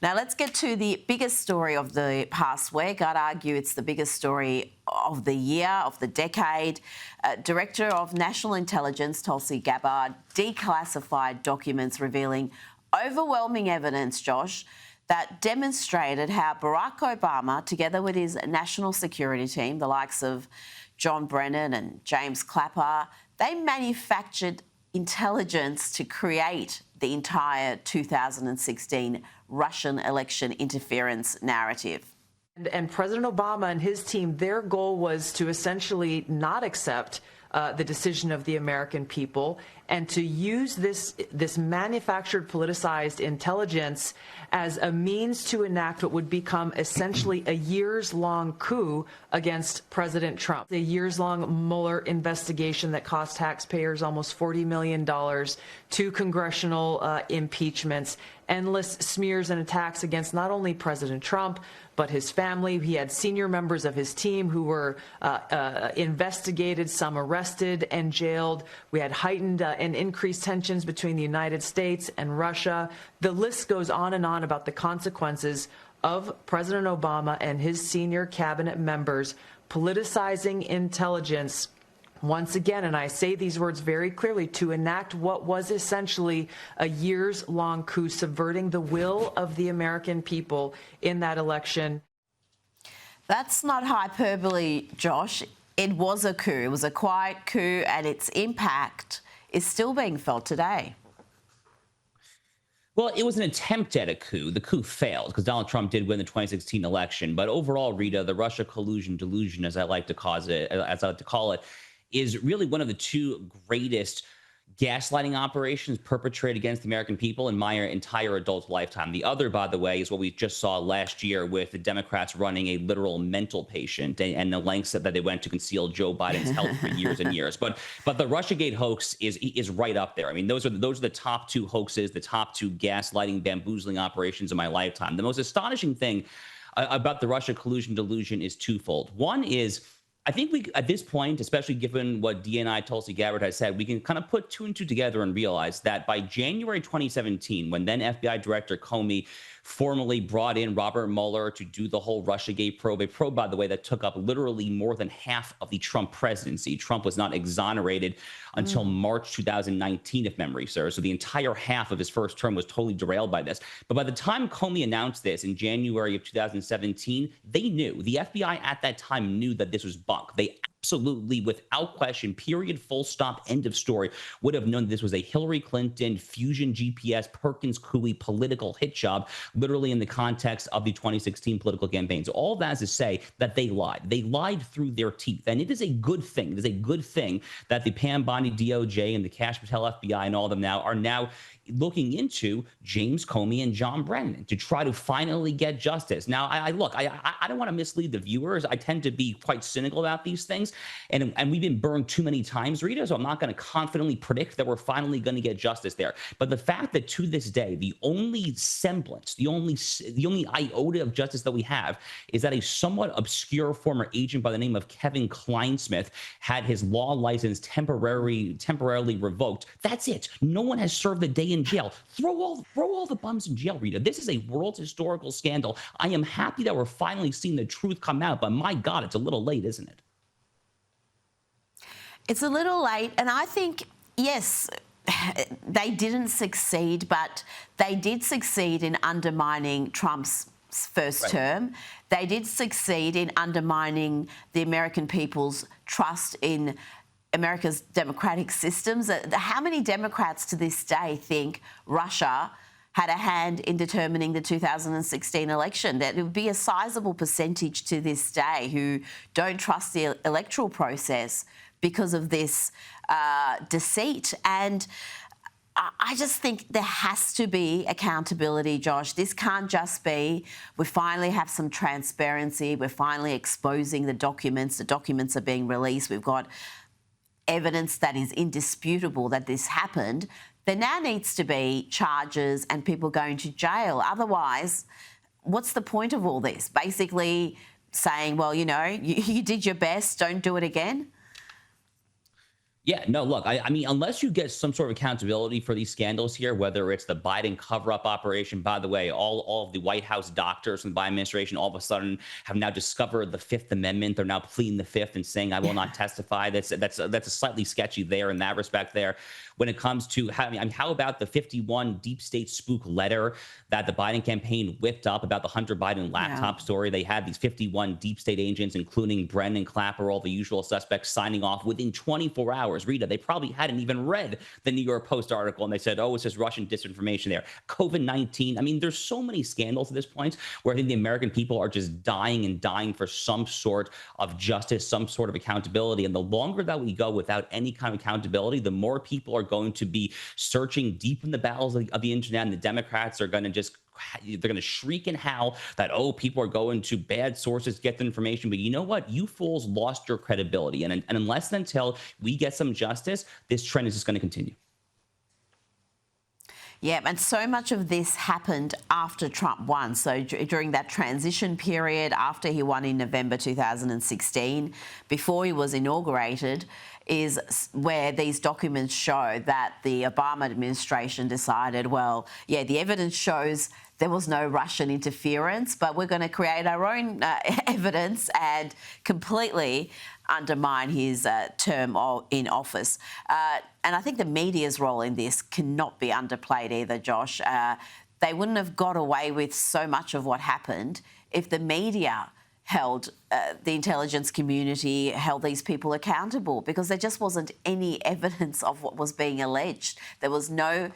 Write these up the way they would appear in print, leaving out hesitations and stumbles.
Now, let's get to the biggest story of the past week. I'd argue it's the biggest story of the year, of the decade. Director of National Intelligence, Tulsi Gabbard, declassified documents revealing overwhelming evidence, Josh, that demonstrated how Barack Obama, together with his national security team, the likes of John Brennan and James Clapper, they manufactured intelligence to create the entire 2016 Russian election interference narrative. And President Obama and his team, their goal was to essentially not accept the decision of the American people and to use this manufactured, politicized intelligence as a means to enact what would become essentially a years-long coup against President Trump. A years-long Mueller investigation that cost taxpayers almost $40 million, 2 congressional impeachments, endless smears and attacks against not only President Trump, but his family. He had senior members of his team who were investigated, some arrested and jailed. We had heightened and increased tensions between the United States and Russia. The list goes on and on about the consequences of President Obama and his senior cabinet members politicizing intelligence once again, and I say these words very clearly, to enact what was essentially a years-long coup, subverting the will of the American people in that election. That's not hyperbole, Josh. It was a coup. It was a quiet coup, and its impact is still being felt today. Well, it was an attempt at a coup. The coup failed because Donald Trump did win the 2016 election. But overall, Rita, the Russia collusion delusion, as I like to call it, is really one of the 2 greatest gaslighting operations perpetrated against the American people in my entire adult lifetime. The other, by the way, is what we just saw last year with the Democrats running a literal mental patient and the lengths that they went to conceal Joe Biden's health for years and years. But the Russiagate hoax is right up there. I mean, those are the top 2 hoaxes, the top 2 gaslighting, bamboozling operations of my lifetime. The most astonishing thing about the Russia collusion delusion is twofold. One is, I think we, at this point, especially given what DNI Tulsi Gabbard has said, we can kind of put 2 and 2 together and realize that by January 2017, when then FBI Director Comey formally brought in Robert Mueller to do the whole Russiagate probe, a probe, by the way, that took up literally more than half of the Trump presidency. Trump was not exonerated until March 2019, if memory serves. So the entire half of his first term was totally derailed by this. But by the time Comey announced this in January of 2017, they knew, the FBI at that time knew that this was bunk. They absolutely, without question, period, full stop, end of story, would have known this was a Hillary Clinton, Fusion GPS, Perkins Coie political hit job, literally in the context of the 2016 political campaign. So all that is to say that they lied. They lied through their teeth. And it is a good thing. It is a good thing that the Pam Bondi DOJ and the Kash Patel FBI and all of them are now looking into James Comey and John Brennan to try to finally get justice. Now, I don't want to mislead the viewers. I tend to be quite cynical about these things, and we've been burned too many times, Rita, so I'm not going to confidently predict that we're finally going to get justice there. But the fact that to this day, the only semblance, the only iota of justice that we have is that a somewhat obscure former agent by the name of Kevin Kleinsmith had his law license temporarily revoked. That's it. No one has served a day in jail. Throw all the bums in jail, Rita. This is a world historical scandal. I am happy that we're finally seeing the truth come out, but my God, it's a little late, isn't it? It's a little late, and I think, yes, they didn't succeed, but they did succeed in undermining Trump's first term. They did succeed in undermining the American people's trust in America's democratic systems. How many Democrats to this day think Russia had a hand in determining the 2016 election? That it would be a sizable percentage to this day who don't trust the electoral process because of this deceit. And I just think there has to be accountability, Josh. This can't just be, we finally have some transparency, we're finally exposing the documents are being released, we've got evidence that is indisputable that this happened. There now needs to be charges and people going to jail. Otherwise, what's the point of all this? Basically saying, well, you know, you did your best, don't do it again? Yeah, no, look, I mean, unless you get some sort of accountability for these scandals here, whether it's the Biden cover-up operation, by the way, all of the White House doctors from the Biden administration all of a sudden have now discovered the Fifth Amendment. They're now pleading the Fifth and saying, I will not testify. That's a slightly sketchy there in that respect there. When it comes to how about the 51 deep state spook letter that the Biden campaign whipped up about the Hunter Biden laptop story? They had these 51 deep state agents, including Brendan Clapper, all the usual suspects, signing off within 24 hours. Rita, they probably hadn't even read the New York Post article, and they said, oh, it's just Russian disinformation there. COVID-19. I mean, there's so many scandals at this point where I think the American people are just dying and dying for some sort of justice, some sort of accountability. And the longer that we go without any kind of accountability, the more people are going to be searching deep in the bowels of the internet, and the Democrats are going to just they're going to shriek and howl that, oh, people are going to bad sources to get the information. But you know what? You fools lost your credibility. And unless and until we get some justice, this trend is just going to continue. Yeah, and so much of this happened after Trump won. So during that transition period, after he won in November 2016, before he was inaugurated, is where these documents show that the Obama administration decided, well, yeah, the evidence shows there was no Russian interference, but we're going to create our own evidence and completely undermine his term in office. And I think the media's role in this cannot be underplayed either, Josh. They wouldn't have got away with so much of what happened if the media held the intelligence community, held these people accountable, because there just wasn't any evidence of what was being alleged. There was no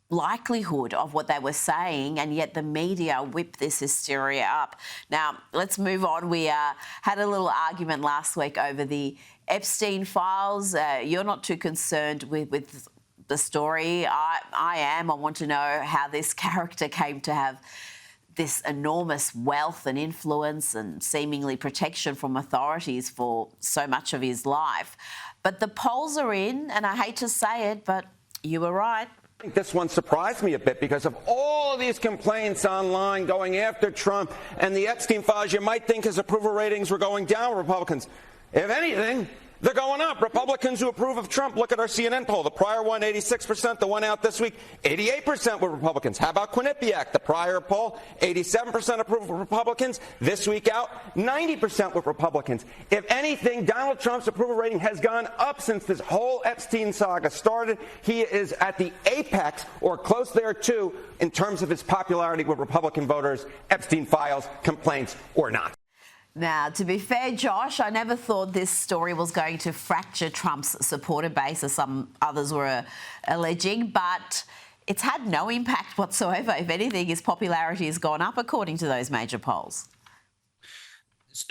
likelihood of what they were saying, and yet the media whipped this hysteria up. Now, let's move on. We had a little argument last week over the Epstein files. You're not too concerned with the story. I am. I want to know how this character came to have this enormous wealth and influence and seemingly protection from authorities for so much of his life. But the polls are in, and I hate to say it, but you were right. I think this one surprised me a bit because of all of these complaints online going after Trump and the Epstein files. You might think his approval ratings were going down, Republicans. If anything, they're going up. Republicans who approve of Trump, look at our CNN poll. The prior one, 86%. The one out this week, 88% were Republicans. How about Quinnipiac? The prior poll, 87% approve of Republicans. This week out, 90% were Republicans. If anything, Donald Trump's approval rating has gone up since this whole Epstein saga started. He is at the apex, or close there too, in terms of his popularity with Republican voters, Epstein files, complaints, or not. Now, to be fair, Josh, I never thought this story was going to fracture Trump's supporter base, as some others were alleging, but it's had no impact whatsoever. If anything, his popularity has gone up according to those major polls.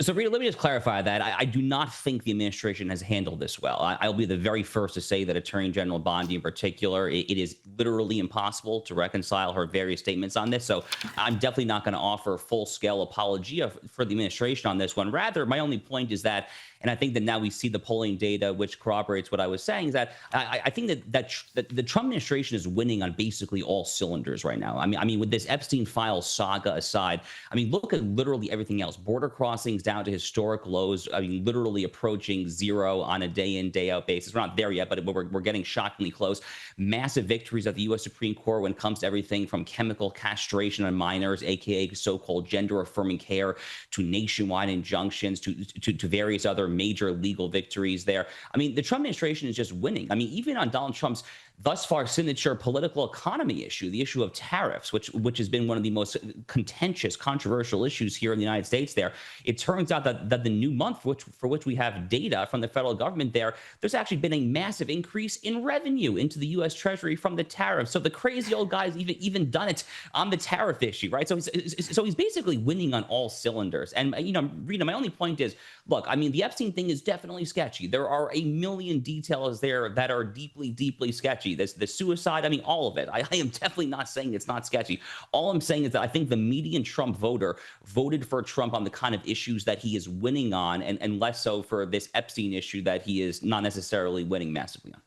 So, Rita, let me just clarify that. I do not think the administration has handled this well. I'll be the very first to say that Attorney General Bondi in particular, it is literally impossible to reconcile her various statements on this. So I'm definitely not going to offer a full-scale apologia for the administration on this one. Rather, my only point is that, and I think that now we see the polling data, which corroborates what I was saying, is that I think that the Trump administration is winning on basically all cylinders right now. I mean, with this Epstein files saga aside, I mean, look at literally everything else. Border crossings down to historic lows. I mean, literally approaching zero on a day in, day out basis. We're not there yet, but we're getting shockingly close. Massive victories at the U.S. Supreme Court when it comes to everything from chemical castration on minors, aka so-called gender-affirming care, to nationwide injunctions, to various other major legal victories there. I mean, the Trump administration is just winning. I mean, even on Donald Trump's thus far signature political economy issue, the issue of tariffs, which has been one of the most contentious, controversial issues here in the United States there. It turns out that the new month, for which we have data from the federal government there's actually been a massive increase in revenue into the U.S. Treasury from the tariffs. So the crazy old guy's even done it on the tariff issue, right? So he's basically winning on all cylinders. And, you know, Rita, my only point is, look, I mean, the Epstein thing is definitely sketchy. There are a million details there that are deeply, deeply sketchy. The suicide, I mean, all of it. I am definitely not saying it's not sketchy. All I'm saying is that I think the median Trump voter voted for Trump on the kind of issues that he is winning on, and less so for this Epstein issue that he is not necessarily winning massively on.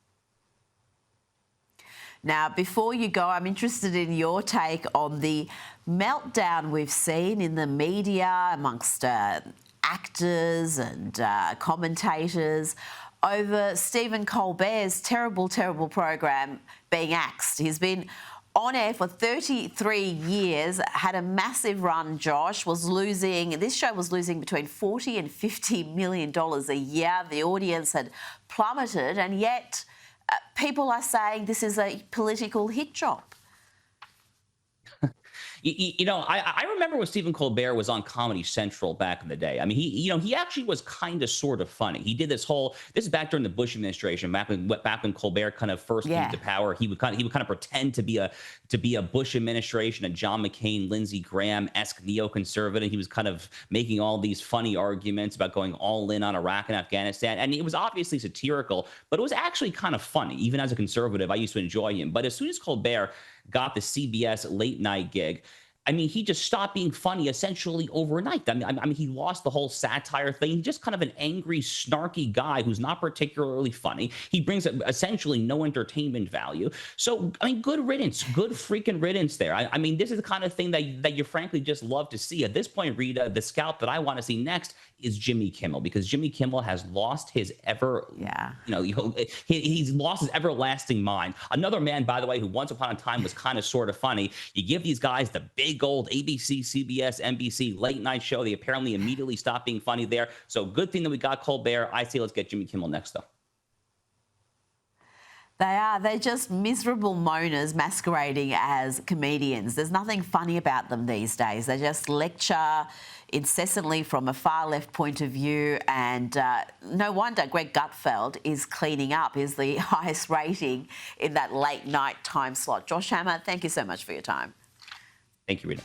Now, before you go, I'm interested in your take on the meltdown we've seen in the media amongst actors and commentators over Stephen Colbert's terrible, terrible program being axed. He's been on air for 33 years, had a massive run, Josh, this show was losing between $40 and $50 million a year. The audience had plummeted, and yet people are saying this is a political hit job. I remember when Stephen Colbert was on Comedy Central back in the day. I mean, he actually was kind of sort of funny. He did this is back during the Bush administration, back when Colbert kind of first came to power. He would kind of pretend to be a Bush administration, a John McCain, Lindsey Graham-esque neoconservative. He was kind of making all these funny arguments about going all in on Iraq and Afghanistan, and it was obviously satirical, but it was actually kind of funny. Even as a conservative, I used to enjoy him. But as soon as Colbert got the CBS late night gig, I mean, he just stopped being funny essentially overnight. I mean, he lost the whole satire thing. He's just kind of an angry, snarky guy who's not particularly funny. He brings essentially no entertainment value. So, I mean, good riddance, good freaking riddance there. I mean, this is the kind of thing that you frankly just love to see. At this point, Rita, the scalp that I want to see next is Jimmy Kimmel, because Jimmy Kimmel has lost his he's lost his everlasting mind. Another man, by the way, who once upon a time was kind of sort of funny. You give these guys the big old ABC, CBS, NBC late night show. They apparently immediately stopped being funny there. So good thing that we got Colbert. I say let's get Jimmy Kimmel next, though. They're just miserable moaners masquerading as comedians. There's nothing funny about them these days. They just lecture incessantly from a far left point of view, and no wonder Greg Gutfeld is cleaning up, is the highest rating in that late night time slot. Josh Hammer, thank you so much for your time. Thank you, Rita.